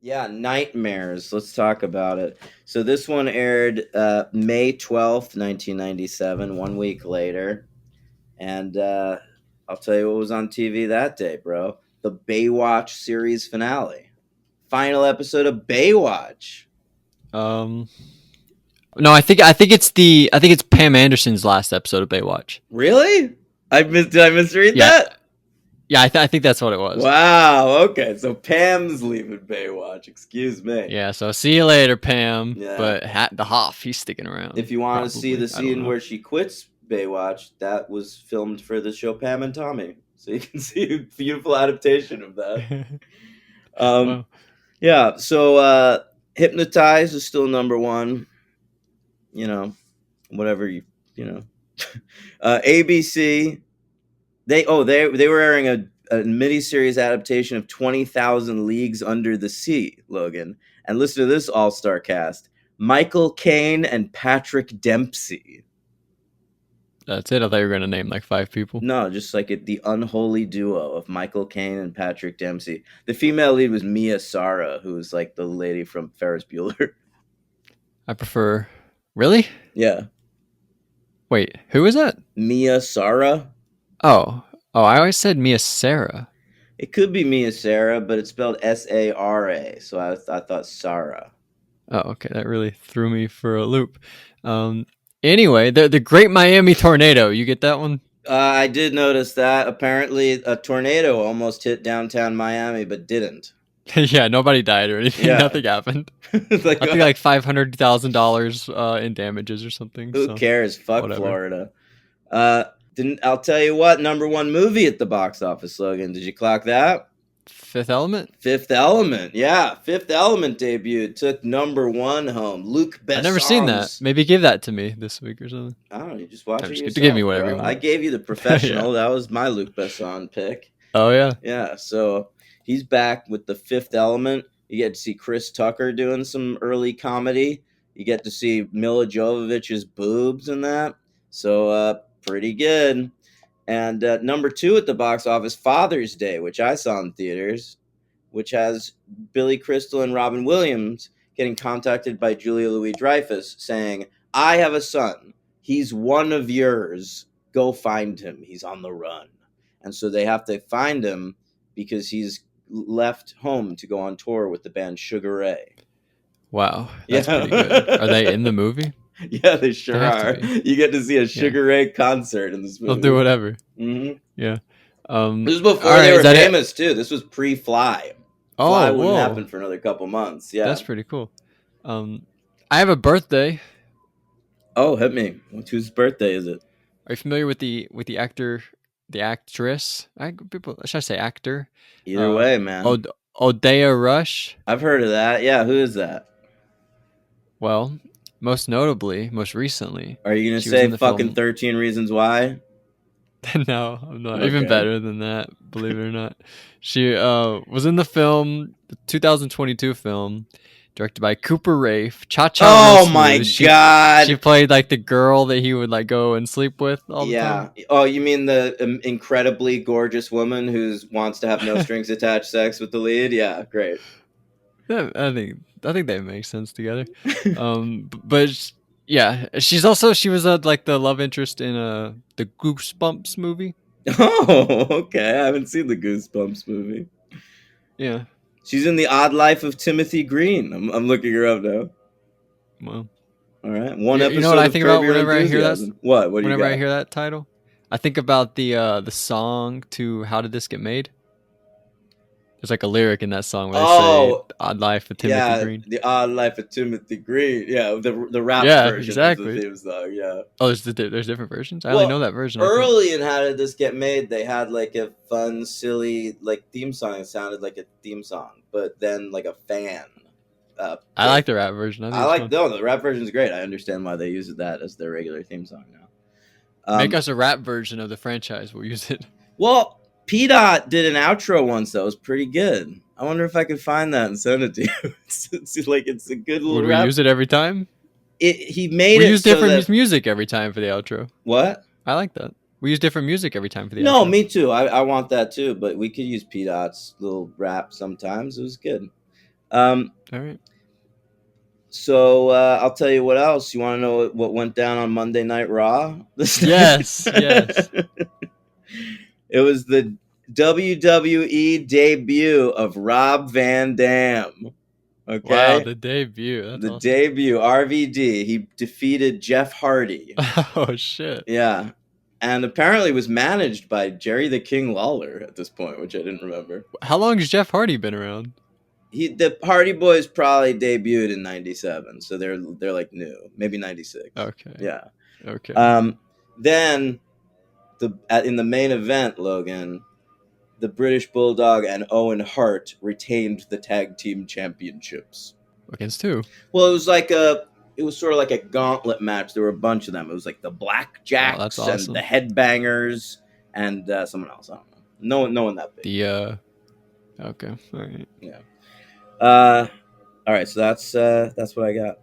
Yeah, Nightmares. Let's talk about it. So this one aired May 12th, 1997, 1 week later. And I'll tell you what was on TV that day, bro. The Baywatch series finale. Final episode of Baywatch. Um, no, I think it's Pam Anderson's last episode of Baywatch. Really? Did I misread Yeah, that? yeah, I think that's what it was. Wow. Okay. So Pam's leaving Baywatch. Excuse me. Yeah, so see you later, Pam. Yeah. But the Hoff, he's sticking around. If you want to see Probably. the I don't scene know. where she quits Baywatch, that was filmed for the show Pam and Tommy. So you can see a beautiful adaptation of that. Um, Well, yeah, so Hypnotize is still number one. You know, whatever you know. ABC, they were airing a miniseries adaptation of 20,000 Leagues Under the Sea, Logan. And listen to this all-star cast. Michael Caine and Patrick Dempsey. that's it. I thought you were gonna name like 5 people. No, just like the unholy duo of Michael Caine and Patrick Dempsey. The female lead was Mia Sara, who was like the lady from Ferris Bueller. I prefer. Really? Yeah, Wait, who is that? Mia Sara. Oh, I always said Mia Sarah. It could be Mia Sara, but it's spelled Sara. So I thought Sarah. Oh, okay, that really threw me for a loop. Um, anyway, the Great Miami Tornado. You get that one? I did notice that apparently a tornado almost hit downtown Miami, but didn't. Yeah, nobody died or anything. Yeah, Nothing happened. like I think like $500,000 in damages or something. who So cares? Fuck whatever. Florida. Uh, didn't I'll tell you what? Number one movie at the box office, Logan. Did you clock that? Fifth Element. Fifth Element. Yeah, Fifth Element debuted. Took number one home. Luc I've never seen that. Besson's. Maybe give that to me this week or something. I don't know. You just watch I'm it just yourself, give me whatever bro. you I want. gave you the Yeah. professional. That was my Luc Besson pick. Oh yeah. Yeah, so he's back with the Fifth Element. You get to see Chris Tucker doing some early comedy. You get to see Mila Jovovich's boobs in that. So pretty good. And number two at the box office, Father's Day, which I saw in theaters, which has Billy Crystal and Robin Williams getting contacted by Julia Louis-Dreyfus saying, "I have a son. He's one of yours. Go find him. He's on the run." And so they have to find him because he's left home to go on tour with the band Sugar Ray. Wow, that's Yeah. pretty good. Are they in the movie? Yeah, they They sure have to are. be. You get to see a Yeah, Sugar Ray concert in this they'll movie. do whatever. Hmm. Yeah. This was All before right, they is were that it? famous, too. This was pre-Fly. Fly Oh, wouldn't whoa, happen for another couple months. Yeah. that's pretty cool. Um, I have a birthday. Oh, hit me. Whose birthday is it? Are you familiar with the actor, the actress? People, should I say actor? Either Uh, way, man. Odea Rush. I've heard of that. Yeah, who is that? Well, most notably, most recently, Are you going to she was in say the fucking film. 13 Reasons Why? No, I'm not. Even Okay. better than that, believe it or not. She was in the film, the 2022 film, directed by Cooper Rafe. Cha Cha Real Oh my Smooth. She god. played like the girl that he would like go and sleep with all the Yeah. time. Oh, you mean the incredibly gorgeous woman who wants to have no strings attached sex with the lead? Yeah, great. Yeah, I think they make sense together. Yeah, she was like the love interest in the Goosebumps movie. Oh, okay. I haven't seen the Goosebumps movie. Yeah, She's in The Odd Life of Timothy Green. I'm looking her up now. well, All right. One you know what episode I of think Curb about Your whenever I hear that. Enthusiasm. What? What do you Whenever I got? hear that title, I think about the song to "How Did This Get Made." There's like a lyric in that song where they say Oh, "Odd Life of Timothy yeah. Green." The Odd Life of Timothy Green. Yeah, the rap Yeah, version of the exactly. theme song. Yeah. Oh, there's different versions. I only know Well, that version. I think. early in How Did This Get Made, they had like a fun, silly like theme song. It sounded like a theme song, but then like a fan. I like the rap version. I think I it's like fun. no, the rap version is great. I understand why they use that as their regular theme song now. Make Um, us a rap version of the franchise. We'll use it. well, P Dot did an outro once that was pretty good. I wonder if I could find that and send it to you. It's like it's a good little Would we rap. use it every time? He made We it use so different that music every time for the outro. what? I like that. We use different music every time for the No, outro. me too. I want that too. But we could use P Dot's little rap sometimes. It was good. All right. So I'll tell you what else. You want to know what went down on Monday Night Raw this night? Yes. Yes. It was the WWE debut of Rob Van Dam. Wow. Okay, The debut. That's the awesome. debut RVD. He defeated Jeff Hardy. Oh shit. Yeah, and apparently was managed by Jerry the King Lawler at this point, which I didn't remember. How long has Jeff Hardy been around? The Hardy Boys probably debuted in '97, so they're like new, maybe '96. Okay. Yeah. Okay. Um, then in the main event, Logan, the British Bulldog and Owen Hart retained the tag team championships. Against who? Well, it was sort of like a gauntlet match. There were a bunch of them. It was like the Oh, that's Blackjacks and the awesome. Headbangers and someone else. I don't know. No one that big. The Okay. All right. Yeah. All right. So that's what I got.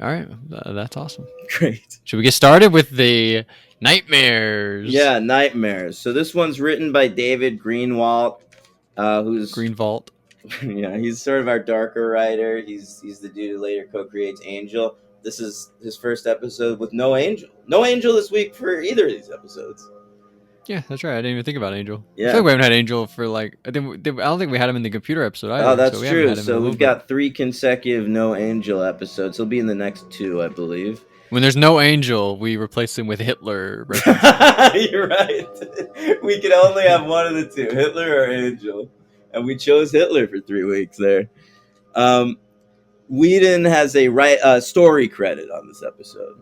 All right. That's awesome. Great. Should we get started with the nightmares? Yeah, Nightmares. So this one's written by David Greenwalt, who's Green Vault. yeah, he's sort of our darker writer. He's the dude who later co-creates Angel. This is his first episode with no Angel. No Angel this week for either of these episodes. Yeah, that's right. I didn't even think about Angel. I Yeah. feel like we haven't had Angel for like. I don't think we had him in the computer episode either. Oh, that's so we haven't true. had him in a So little we've bit. got 3 consecutive no Angel episodes. He'll be in the next 2, I believe. When there's no Angel, we replace him with Hitler. You're right. We can only have one of the two, Hitler or Angel. And we chose Hitler for 3 weeks there. Whedon has a story credit on this episode.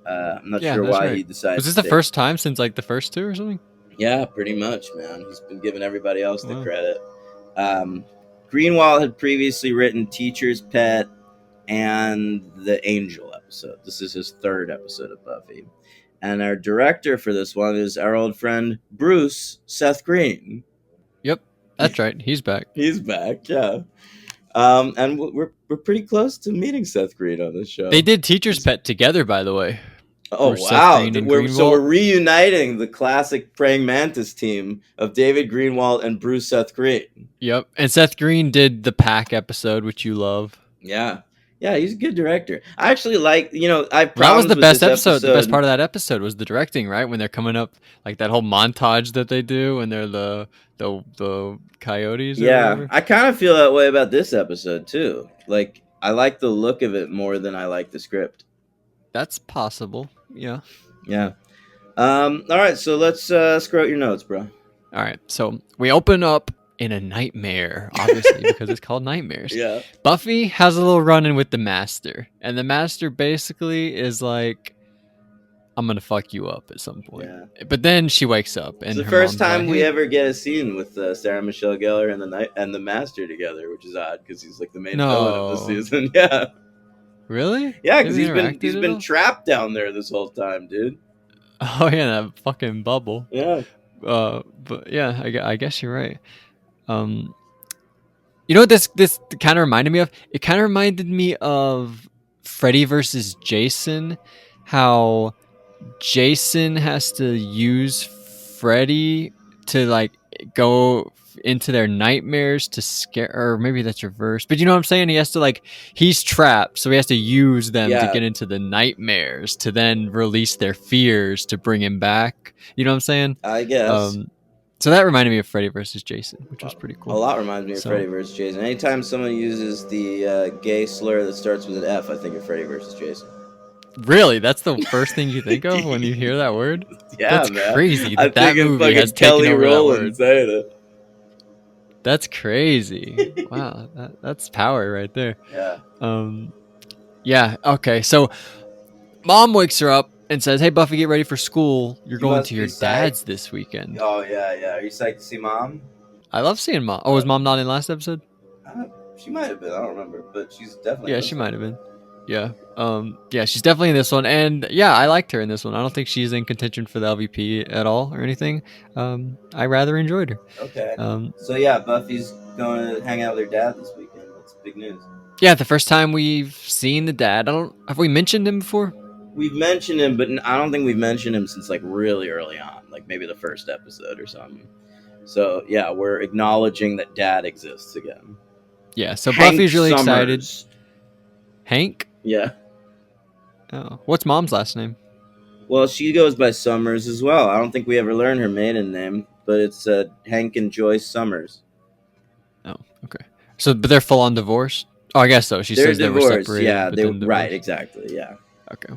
I'm not sure why he decided. Was this the first time since like the first 2 or something? Yeah, pretty much, man. He's been giving everybody else the Wow. credit. Greenwald had previously written Teacher's Pet and the Angel episode. This is his 3rd episode of Buffy. And our director for this one is our old friend Bruce Seth Green. Yep, that's right. He's back. He's back, yeah. And we're pretty close to meeting Seth Green on this show. They did Teacher's Pet together, by the way. Oh, wow. We're reuniting the classic Praying Mantis team of David Greenwald and Bruce Seth Green. Yep. And Seth Green did the Pack episode, which you love. Yeah. Yeah, he's a good director. I actually like, that was the best episode. The best part of that episode was the directing, right? When they're coming up, like that whole montage that they do when they're the coyotes. Yeah, I kind of feel that way about this episode, too. Like, I like the look of it more than I like the script. That's possible. Yeah. Yeah. All right, so let's screw out your notes, bro. All right, so we open up in a nightmare, obviously, because it's called Nightmares. Yeah. Buffy has a little run-in with the Master, and the Master basically is like, I'm gonna fuck you up at some point. Yeah. But then she wakes up, and It's the her first mom's time like, we "Hey." ever get a scene with Sarah Michelle Gellar and the Master together, which is odd because he's like the main villain of the season. Yeah. Really? Yeah, because Have they he's interacted at been all? trapped down there this whole time, dude. Oh yeah, that fucking bubble. Yeah. But yeah, I guess you're right. You know what this kind of reminded me of? It kind of reminded me of Freddy versus Jason, how Jason has to use Freddy to like go into their nightmares to scare, or maybe that's reversed. But you know what I'm saying? He has to he's trapped, so he has to use them to get into the nightmares to then release their fears to bring him back. You know what I'm saying? I guess. So that reminded me of Freddy versus Jason, which was pretty cool. A lot reminds me of Freddy versus Jason. Anytime someone uses the gay slur that starts with an F, I think of Freddy versus Jason. Really? That's the first thing you think of when you hear that word? Yeah, that's man. crazy. I That think movie has Kelly taken over Rowland that word. saying it. That's crazy. Wow, that's power right there. Yeah. Yeah. Okay. So, mom wakes her up and says, "Hey, Buffy, get ready for school. You're going to your dad's this weekend." Oh yeah. Are you psyched to see mom? I love seeing mom. Oh, was mom not in last episode? She might have been. I don't remember, but she's definitely. Yeah, she might have been. Yeah. Yeah, she's definitely in this one, and yeah, I liked her in this one. I don't think she's in contention for the LVP at all or anything. I rather enjoyed her. Okay. So yeah, Buffy's going to hang out with her dad this weekend. That's big news. Yeah, the first time we've seen the dad. Have we mentioned him before? We've mentioned him, but I don't think we've mentioned him since like really early on, like maybe the first episode or something. So yeah, we're acknowledging that dad exists again. Yeah, so Hank Buffy's really excited. Summers. Hank? Yeah. Oh, what's mom's last name? Well, she goes by Summers as well. I don't think we ever learn her maiden name, but it's Hank and Joyce Summers. Oh, okay. So, but they're full on divorced. Oh, I guess so. She They're says they were divorced. separated, Yeah, but they then right, divorced. exactly. Yeah. Okay.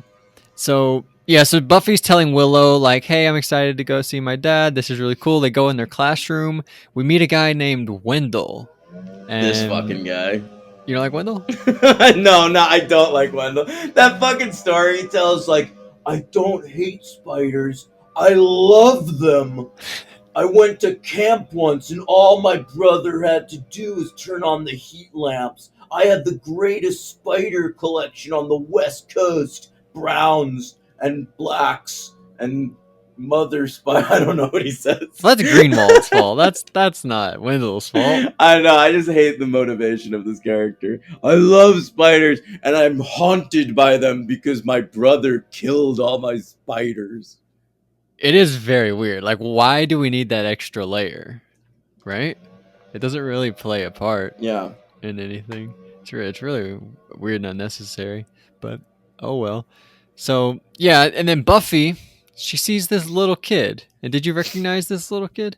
So yeah, so Buffy's telling Willow like, "Hey, I'm excited to go see my dad. This is really cool." They go in their classroom. We meet a guy named Wendell, This and fucking guy. you know, like Wendell. No, I don't like Wendell. That fucking story he tells, like, I don't hate spiders. I love them. I went to camp once, and all my brother had to do was turn on the heat lamps. I had the greatest spider collection on the West Coast. Browns and blacks and mother spider. I don't know what he says. Well, that's Greenwald's fault. That's not Wendell's fault. I know. I just hate the motivation of this character. I love spiders, and I'm haunted by them because my brother killed all my spiders. It is very weird. Like, why do we need that extra layer? Right? It doesn't really play a part Yeah. in anything. It's really weird and unnecessary. But oh well. So yeah, and then Buffy, she sees this little kid. And did you recognize this little kid?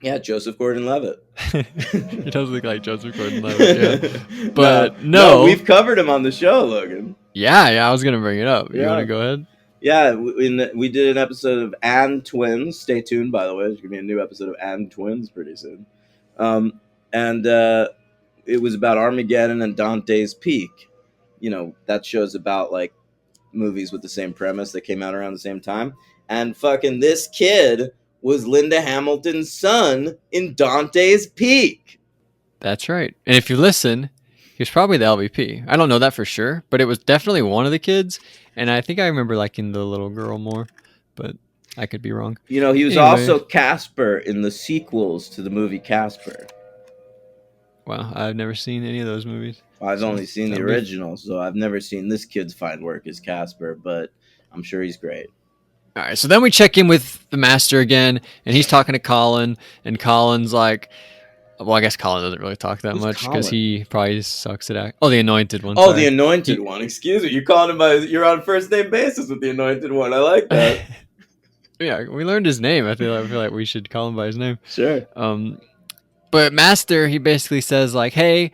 Yeah, Joseph Gordon-Levitt. He does look like Joseph Gordon-Levitt, yeah. no, But no, no, we've covered him on the show, Logan. yeah, I was gonna bring it up. You want to Yeah, go ahead? yeah. We did an episode of And Twins. Stay tuned, by the way. There's gonna be a new episode of And Twins pretty soon. And it was about Armageddon and Dante's Peak. You know, that show's about like movies with the same premise that came out around the same time. And fucking this kid was Linda Hamilton's son in Dante's Peak. That's right. And if you listen, he was probably the LVP. I don't know that for sure, but it was definitely one of the kids. And I think I remember liking the little girl more, but I could be wrong. You know, he was Anyway, also Casper in the sequels to the movie Casper. wow, I've never seen any of those movies. I've So only seen the that'll be original, so I've never seen this kid's fine work as Casper, but I'm sure he's great. all right. So then we check in with the master again, and he's talking to Colin, and Colin's like, well, I guess Colin doesn't really talk that Who's much because Colin? he probably sucks at act. Oh, the anointed one. Oh, Sorry. the anointed He- one. Excuse me. You called him by. You're on first name basis with the anointed one. I like that. Yeah, we learned his name. I feel like we should call him by his name. Sure. But Master, he basically says like, "Hey,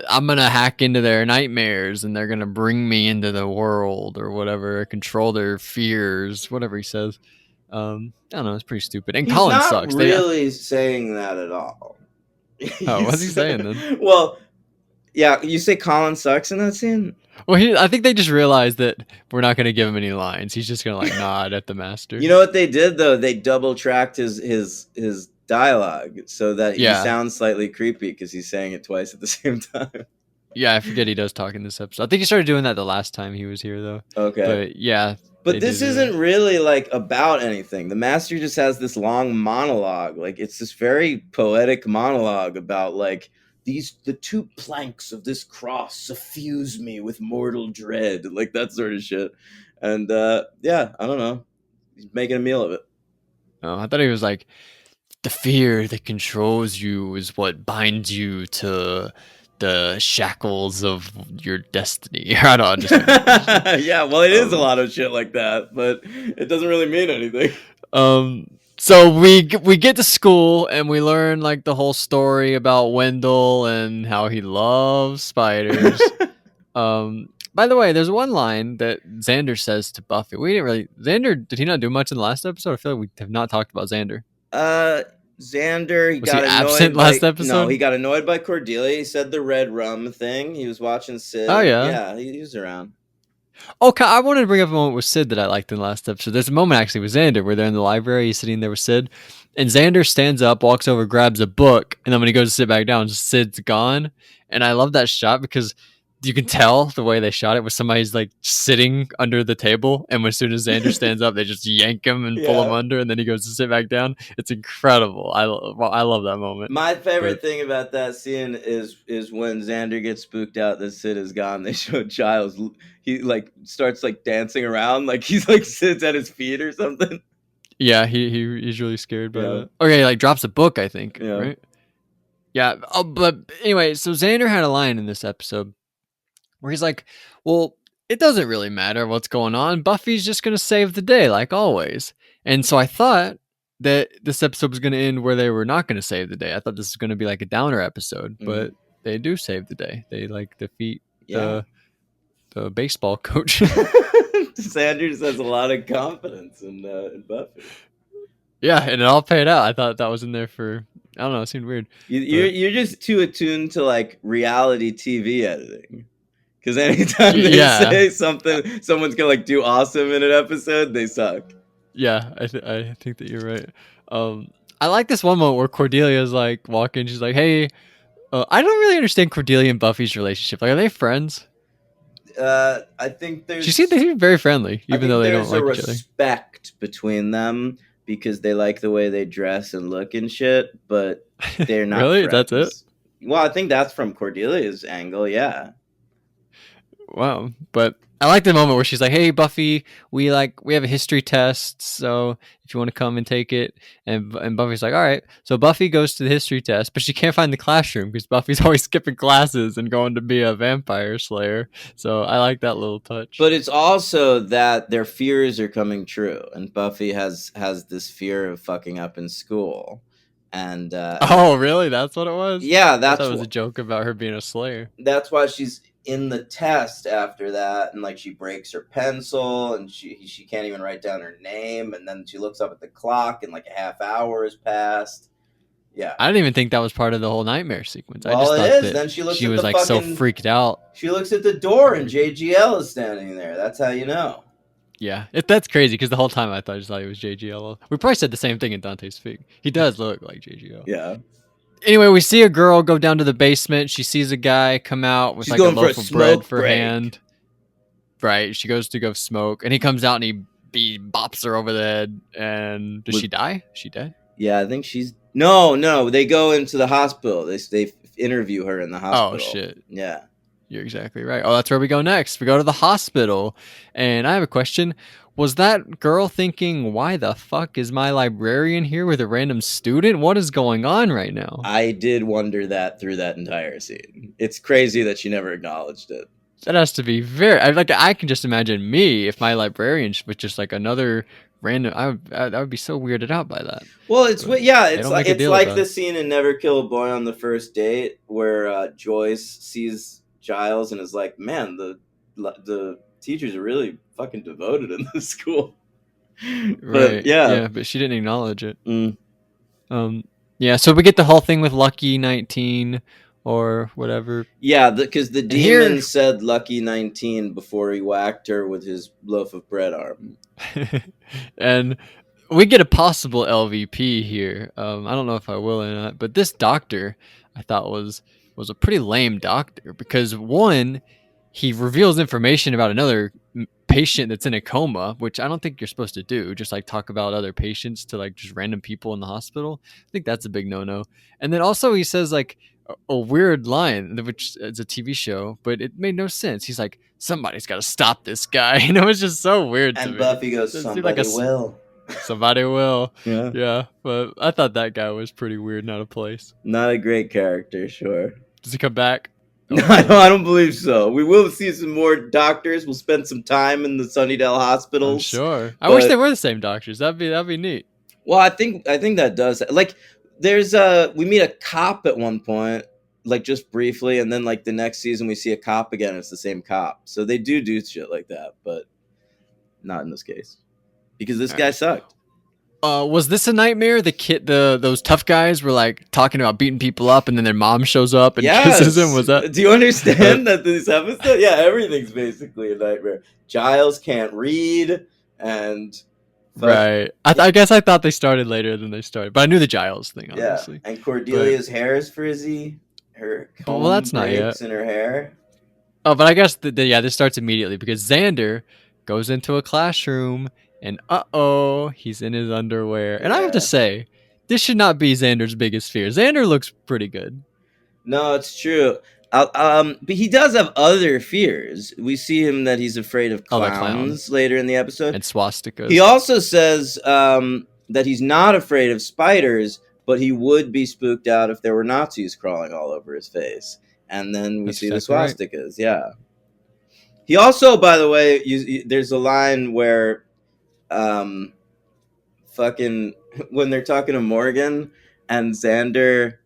I'm gonna hack into their nightmares, and they're gonna bring me into the world or whatever, control their fears, whatever he says." I don't know. It's pretty stupid. And He's Colin not sucks. really saying that at all. Oh, what's he saying then? Well, yeah, you say Colin sucks in that scene? Well, I think they just realized that we're not gonna give him any lines. He's just gonna like nod at the Master. You know what they did though? They double tracked his dialogue so that he Yeah. sounds slightly creepy because he's saying it twice at the same time. Yeah, I forget he does talk in this episode. I think he started doing that the last time he was here, though. Okay. But yeah. But this isn't really like about anything. The master just has this long monologue. Like it's this very poetic monologue about like the two planks of this cross suffuse me with mortal dread, like that sort of shit. And yeah, I don't know. He's making a meal of it. Oh, I thought he was like, the fear that controls you is what binds you to the shackles of your destiny. I don't understand. Yeah, well, it is a lot of shit like that, but it doesn't really mean anything. So we get to school and we learn like the whole story about Wendell and how he loves spiders. By the way, there's one line that Xander says to Buffy. Xander, did he not do much in the last episode? I feel like we have not talked about Xander. Xander, Was he absent last episode? No, he got annoyed by Cordelia. He said the red rum thing. He was watching Sid. Oh, yeah? Yeah, he was around. Okay, I wanted to bring up a moment with Sid that I liked in the last episode. There's a moment actually with Xander where they're in the library, he's sitting there with Sid, and Xander stands up, walks over, grabs a book, and then when he goes to sit back down, Sid's gone. And I love that shot because you can tell the way they shot it was somebody's like sitting under the table, and as soon as Xander stands up, they just yank him and pull him under, and then he goes to sit back down. It's incredible. I love that moment. My favorite thing about that scene is when Xander gets spooked out that Sid is gone. They show Giles. He like starts like dancing around, like he's like sits at his feet or something. Yeah, he's really scared by that. Okay, like drops a book, I think. Yeah. Right. Yeah. Oh, but anyway, so Xander had a line in this episode where he's like, "Well, it doesn't really matter what's going on. Buffy's just gonna save the day, like always." And so I thought that this episode was gonna end where they were not gonna save the day. I thought this was gonna be like a downer episode, Mm, but they do save the day. They like defeat yeah. the baseball coach. Sanders has a lot of confidence in Buffy. Yeah, and it all paid out. I thought that was in there for I don't know. It seemed weird, You're but you're just too attuned to like reality TV editing. Because anytime they yeah, say something, someone's gonna like do awesome in an episode, they suck. yeah. I think that you're right. I like this one moment where Cordelia's like walking. She's like, "Hey, I don't really understand Cordelia and Buffy's relationship. Like, are they friends? I think They there's seem very friendly, I even though think they don't there's a like each other. respect between them because they like the way they dress and look and shit, but they're not Really? That's it? friends. Well, I think that's from Cordelia's angle, yeah. Wow. But I like the moment where she's like, "Hey, Buffy, we have a history test, so if you want to come and take it," and Buffy's like, "All right." So Buffy goes to the history test, but she can't find the classroom because Buffy's always skipping classes and going to be a vampire slayer. So I like that little touch. But it's also that their fears are coming true, and Buffy has this fear of fucking up in school, and Oh, really? That's what it was? yeah, I thought it was a joke about her being a slayer. that's why she's in the test after that, and like she breaks her pencil, and she can't even write down her name, and then she looks up at the clock, and like a half hour has passed. Yeah, I didn't even think that was part of the whole nightmare sequence. I well, just it thought is. that Then she looks she at was the like so fucking. freaked out. She looks at the door, and JGL is standing there. That's how you know. Yeah, that's crazy because the whole time I just thought he was JGL. We probably said the same thing in Dante's Peak. He does look like JGL. Yeah, Anyway, we see a girl go down to the basement. She sees a guy come out with she's like a going for a loaf of bread smoke for break. hand. Right. She goes to go smoke, and he comes out and he bops her over the head. And does she die? Is she dead? Yeah, I think she's no. They go into the hospital. They interview her in the Oh hospital. shit. Yeah. You're exactly right. Oh, that's where we go next. We go to the hospital. And I have a question. Was that girl thinking, why the fuck is my librarian here with a random student? What is going on right now? I did wonder that through that entire scene. It's crazy that she never acknowledged it. That has to be very. I can just imagine me if my librarian was just like another random. I would be so weirded out by that. Well, But they it's don't like make a it's deal like about the it. scene in Never Kill a Boy on the First Date where Joyce sees Giles and is like, "Man, the teachers are really fucking devoted in this school." But Right. yeah, Yeah, but she didn't acknowledge it. mm, Um. Yeah. So we get the whole thing with Lucky 19 or whatever. yeah, because the And here demon said "Lucky 19" before he whacked her with his loaf of bread arm. and we get a possible LVP here. I don't know if I will or not, but this doctor I thought was a pretty lame doctor because one, he reveals information about another patient that's in a coma, which I don't think you're supposed to do. Just like talk about other patients to like just random people in the hospital. I think that's a big no-no. And then also he says like a weird line, which is a TV show, but it made no sense. He's like, somebody's got to stop this guy. You know, it's just so weird to And me. Buffy goes, It seemed like a "Somebody will." somebody will. Yeah, Yeah, but I thought that guy was pretty weird and out of place. not a great character, sure. Does he come back? No, Hopefully. I don't believe so. We will see some more doctors. We'll spend some time in the Sunnydale I'm hospitals. sure. I wish they But were the same doctors. That'd be neat. well, I think that does like there's we meet a cop at one point, like just briefly, and then like the next season we see a cop again. It's the same cop, so they do shit like that, but not in this case because this All guy right. sucked. Was this a nightmare? Those tough guys were like talking about beating people up, and then their mom shows up and kisses him. Yes. Was that? Do you understand that this episode? Yeah, everything's basically a nightmare. Giles can't read, and fuck. Right. I guess I thought they started later than they started, but I knew the Giles thing, Yeah, obviously. and But Cordelia's hair is frizzy. Her well, comb that's not yet. breaks in her hair. Oh, but I guess yeah, this starts immediately because Xander goes into a classroom and he's in his underwear. And I have to Yeah. say, this should not be Xander's biggest fear. Xander looks pretty good. No, it's true. But he does have other fears. We see him that he's afraid of Oh, the clowns clown later in the episode. and He swastikas. also says that he's not afraid of spiders, but he would be spooked out if there were Nazis crawling all over his face. And then we That's see the exactly right. swastikas. Yeah. He also, by the way, there's a line where, um, fucking when they're talking to Morgan and Xander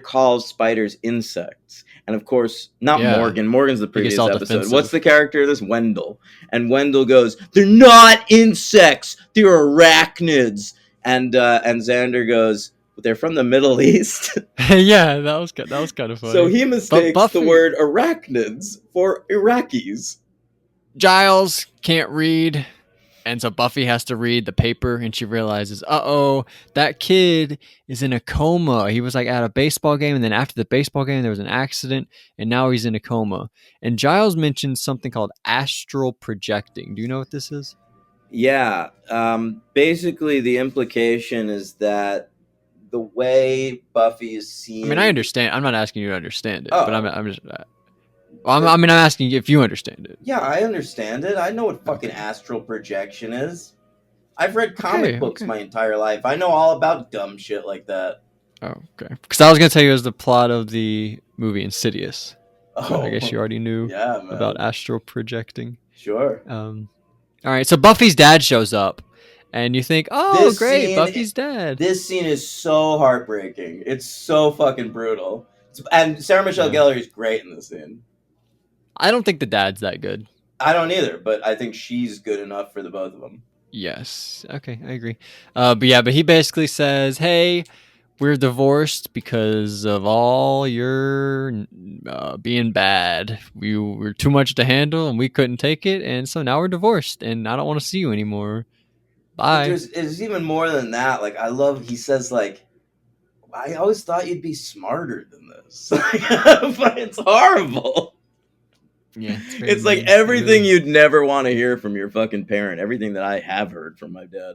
calls spiders insects. And of course, not Yeah, Morgan. Morgan's the he gets previous all episode. What's the defensive. character of this? Wendell. And Wendell goes, "They're not insects. They're arachnids." And Xander goes, "But they're from the Middle East." Yeah, that was kind of So funny. he But mistakes the Buffy word arachnids for Iraqis. Giles can't read, and so Buffy has to read the paper, and she realizes, oh, that kid is in a coma. He was like at a baseball game, and then after the baseball game, there was an accident, and now he's in a coma. And Giles mentions something called astral projecting. Do you know what this is? Yeah. Basically, the implication is that the way Buffy is I mean, I seeing. understand. I'm not asking you to understand it, but Oh, I'm just. I mean, I'm asking you if you understand it. yeah, I understand it. I know what fucking Okay. astral projection is. I've read comic Okay. books Okay. my entire life. I know all about dumb shit like that. Oh, okay. Because I was gonna tell you it was the plot of the movie Insidious, but I guess you Oh, already knew yeah, about man. astral projecting. Sure. Um, all right, so Buffy's dad shows up, and you think, "Oh, This great, scene, Buffy's dad." this scene is so heartbreaking. It's so fucking brutal. And Sarah Michelle Yeah, Gellar is great in this scene. I don't think the dad's that good. I don't either, but I think she's good enough for the both of them. Yes, okay, I agree. But yeah, but he basically says, "Hey, we're divorced because of all your being bad. We were too much to handle, and we couldn't take it, and so now we're divorced, and I don't want to see you anymore. But Bye." there's even more than that. Like I love he says like I always thought you'd be smarter than this. But it's horrible. Yeah, it's very It's like mean. It everything really. you'd never want to hear from your fucking parent. Everything that I have heard from my dad.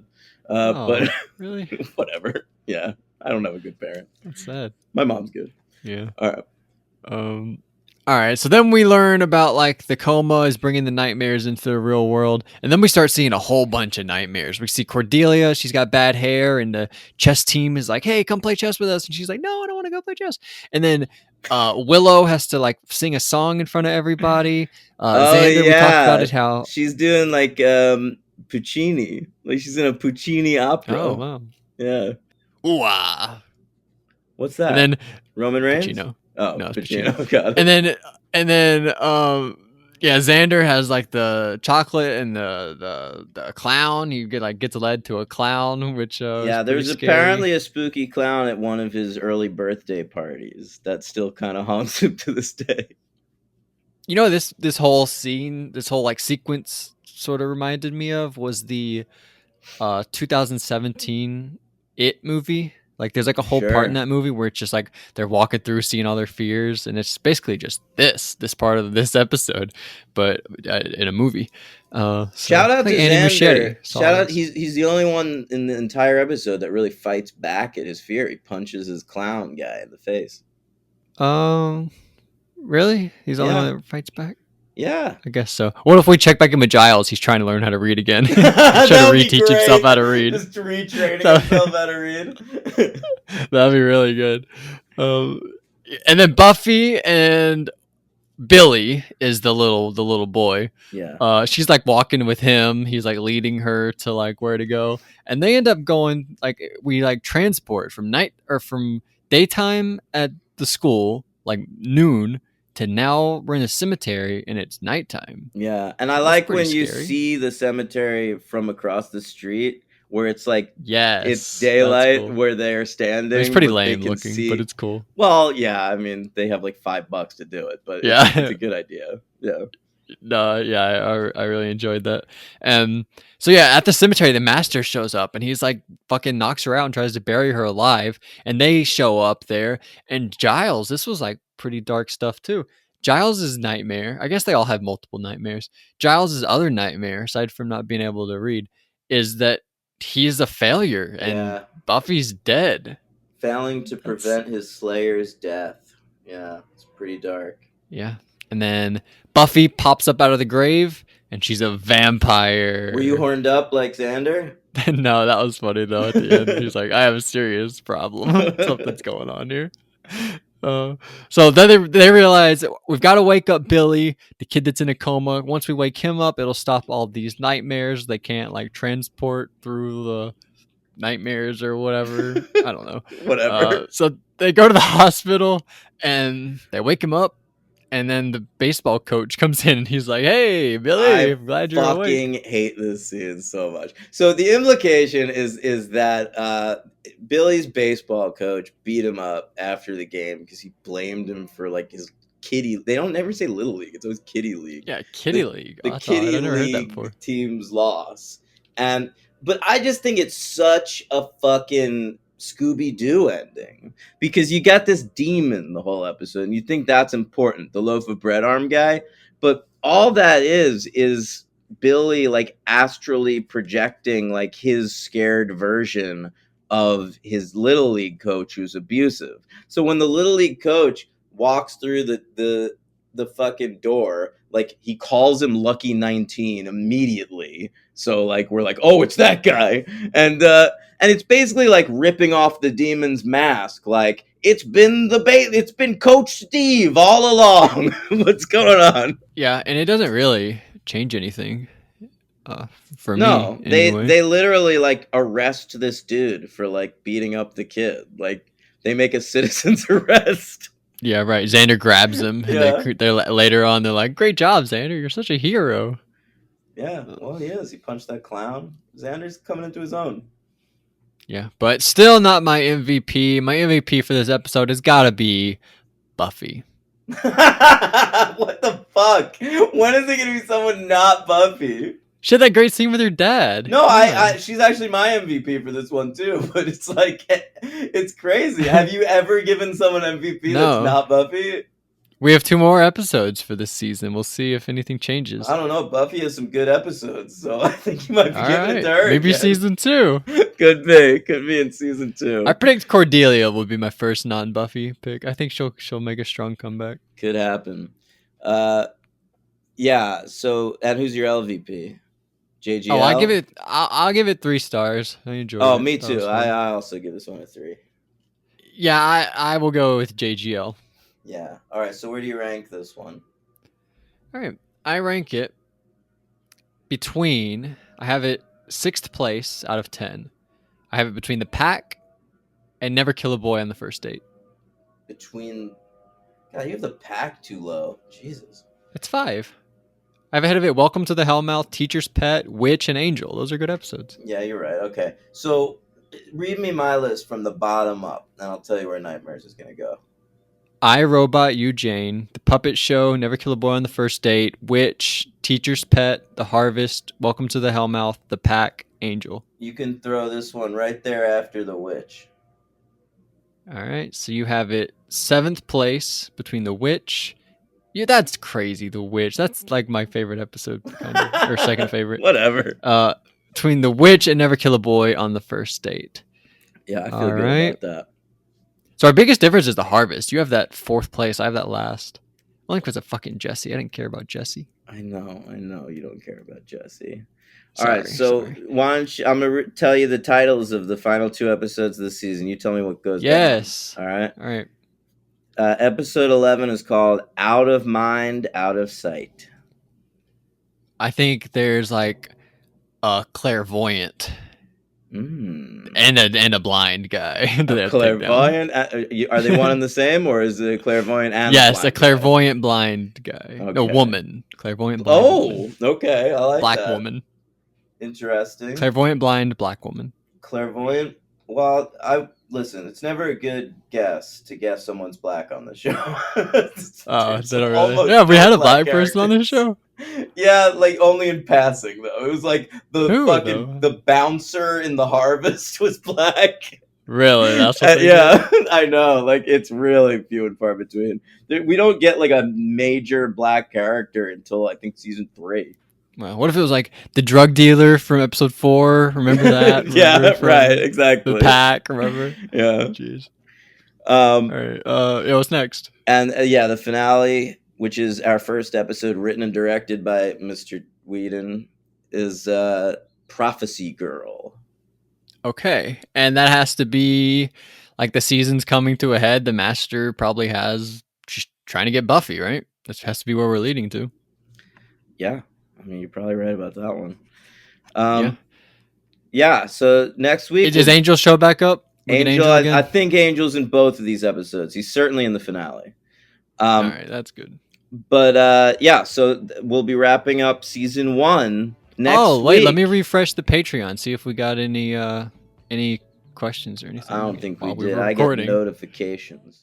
But Oh, really? whatever. Yeah, I don't have a good parent. That's sad. My mom's good. Yeah. All right. Um. All right. So then we learn about like the coma is bringing the nightmares into the real world, and then we start seeing a whole bunch of nightmares. We see Cordelia; she's got bad hair, and the chess team is like, "Hey, come play chess with us," and she's like, "No, I don't want to go play chess." And then Willow has to like sing a song in front of everybody. Oh Xander, we talked about yeah, it. How? she's doing like Puccini. Like she's in a Puccini Oh opera. wow. Yeah. Ooh ah. What's And that? then Roman Reigns? Pacino. Oh, No, it's Pacino. Pacino. Got And it. then yeah, Xander has like the chocolate and the clown. You get like gets led to a clown, which is Yeah, pretty there's scary. apparently a spooky clown at one of his early birthday parties that still kind of haunts him to this day. You know this whole scene, this whole like sequence sort of reminded me of was the 2017 It movie. Like there's like a whole part in Sure. that movie where it's just like they're walking through seeing all their fears, and it's basically just this part of this episode, but in a movie. So Shout out like to Annie Xander. Muschietti saw Shout out. this. He's the only one in the entire episode that really fights back at his fear. He punches his clown guy in the face. Um, really? He's the only Yeah. one that fights back. Yeah. I guess so. What if we check back in with Giles? He's trying to learn how to read again. He's trying to That would be reteach himself great. how to read. Just retraining That'd himself how to read. that'd be really good. Um, and then Buffy and Billy is the little boy. Yeah. She's like walking with him. He's like leading her to like where to go, and they end up going like we like transport from night or from daytime at the school like noon to now we're in a cemetery and it's nighttime. Yeah, and I That's like pretty when you scary. see the cemetery from across the street where it's like it's Yes, that's daylight cool. where they're I mean, it's standing, pretty but they lame can looking, but see. it's cool. Well, yeah, I mean they have like $5 to do it, but it's Yeah, a good idea. Yeah. no, yeah, I really enjoyed that. And so yeah, at the cemetery, the master shows up and he's like fucking knocks her out and tries to bury her alive. And they show up there, and Giles, this was like pretty dark stuff too. Giles's nightmare, I guess they all have multiple nightmares. Giles's other nightmare, aside from not being able to read, is that he's a failure and Yeah, Buffy's dead. failing to That's prevent his slayer's death. Yeah, it's pretty dark. yeah. And then Buffy pops up out of the grave and she's a Were you vampire. horned up like Xander? No, that was funny though. At the end, he's like, "I have a serious problem. Something's going on here." Uh, so then they realize we've got to wake up Billy, the kid that's in a coma. Once we wake him up, it'll stop all these nightmares. They can't like transport through the nightmares or whatever. I don't know. Whatever. So they go to the hospital and they wake him up. And then the baseball coach comes in and he's like, "Hey, Billy, I I'm glad you're awake." fucking hate this scene so much. So the implication is that Billy's baseball coach beat him up after the game because he blamed him for like his kitty. They don't never say little league; it's always kitty league. Yeah, Kitty The League. the That's odd. kitty I never heard that league before. team's loss, and but I just think it's such a fucking Scooby Doo ending because you got this demon the whole episode, and you think that's important, the loaf of bread arm guy, but all that is Billy like astrally projecting like his scared version of his little league coach who's abusive. So when the little league coach walks through the fucking door, like he calls him Lucky 19 immediately. So like we're like, "Oh, it's that guy." And it's basically like ripping off the demon's mask. Like it's been Coach Steve all along. What's going on? Yeah, and it doesn't really change anything uh, for me No, anyway. they literally like arrest this dude for like beating up the kid. Like they make a citizen's arrest. Yeah, right. Xander grabs him, and Yeah. they're later on. They're like, "Great job, Xander! You're such a hero." Yeah. Well, he is. He punched that clown. Xander's coming into his own. Yeah, but still not my MVP. My MVP for this episode has got to be Buffy. What the fuck? When is it gonna be someone not Buffy? She had that great scene with her dad. No, Come I on. she's actually my MVP for this one too. But it's like it's crazy. Have you ever given someone MVP that's No, not Buffy? we have 2 more episodes for this season. We'll see if anything changes. I don't know. Buffy has some good episodes, so I think you might be All giving it to right, her maybe again. season 2. Could be in season I 2. predict Cordelia will be my first non-Buffy pick. I think she'll make a strong comeback. Could happen. Uh, yeah. So, and who's your LVP? Oh, JGL. I'll give it 3 stars. I enjoyed Oh, it. me That was too. fun. I also give this one a 3. Yeah, I will go with JGL. Yeah. All right. So where do you rank this one? All right, I rank it between. I have it 6th place out of 10. I have it between the pack and Never Kill a Boy on the First Date. Between. God, you have the pack too low. Jesus. It's 5. I have ahead of it Welcome to the Hellmouth, Teacher's Pet, Witch, and Angel. Those are good episodes. Yeah, you're right. Okay. So read me my list from the bottom up, and I'll tell you where Nightmares is gonna go. I, Robot, You, Jane, The Puppet Show, Never Kill a Boy on the First Date, Witch, Teacher's Pet, The Harvest, Welcome to the Hellmouth, The Pack, Angel. You can throw this one right there after the witch. All right, so you have it 7th place between The Witch. Yeah, that's crazy. The Witch. That's like my favorite episode, kind of, or second favorite. Whatever. Between The Witch and Never Kill a Boy on the First Date. Yeah, I feel All good right. about that. So our biggest difference is The Harvest. You have that 4th place. I have that last. Only because of fucking Jesse. I didn't care about Jesse. I know you don't care about Jesse. All Sorry, right, so sorry. why don't you, I'm gonna tell you the titles of the final 2 episodes of the season. You tell me what goes Yes. down. All right. All right. Episode 11 is called "Out of Mind, Out of Sight." I think there's like a clairvoyant and a blind guy. that they have to take down. Clairvoyant. Are they one and the same, or is it clairvoyant and Yes, blind a clairvoyant blind guy. No, Okay. woman. Clairvoyant guy? blind woman. Oh, okay. I like Black that. woman. Interesting. Clairvoyant blind black woman. Clairvoyant. Well, I listen. It's never a good guess to guess someone's black on the show. Oh, There's is that really? almost Yeah, we no had a black person on the characters. show. Yeah, like only in passing though. It was like the Who, fucking though? the bouncer in the Harvest was black. Really? That's what they Yeah, I know. Like it's really few and far between. We don't get like a major black character until I think season 3. Well, what if it was like the drug dealer from episode 4? Remember that? Yeah, Remember right. Exactly. The pack. Remember? Yeah. Jeez. All Um, right. Yeah, what's next? and yeah, the finale, which is our first episode, written and directed by Mr. Whedon, is Prophecy Girl. Okay, and that has to be like the season's coming to a head. The Master probably has just trying to get Buffy, right? That has to be where we're leading to. Yeah, I mean you're probably right about that one. Yeah. Um, yeah. So next week Does we'll Angel show back up? We get Angel. Angel I again. think Angel's in both of these episodes. He's certainly in the finale. All Um, right, that's good. but yeah, so we'll be wrapping up season 1 next Oh wait, let me week. refresh the Patreon. See if we got any questions or I don't anything think we while we did. were I get recording. notifications.